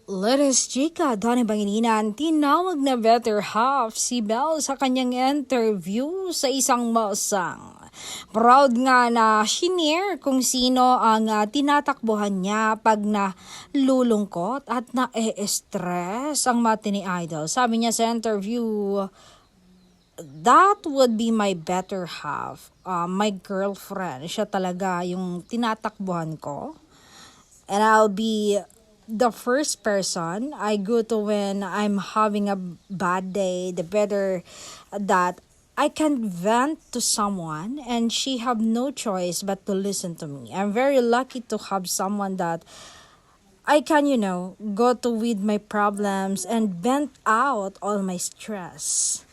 Let's chika, Donnie Pangilinan, tinawag na better half si Belle sa kanyang interview sa isang masang. Proud nga na shinare kung sino ang tinatakbuhan niya pag nalulungkot at na-stress ang mati ni Idol. Sabi niya sa interview, that would be my better half, my girlfriend. Siya talaga yung tinatakbuhan ko. And I'll be the first person I go to when I'm having a bad day, the better that I can vent to someone and she have no choice but to listen to me. I'm very lucky to have someone that I can, go to with my problems and vent out all my stress.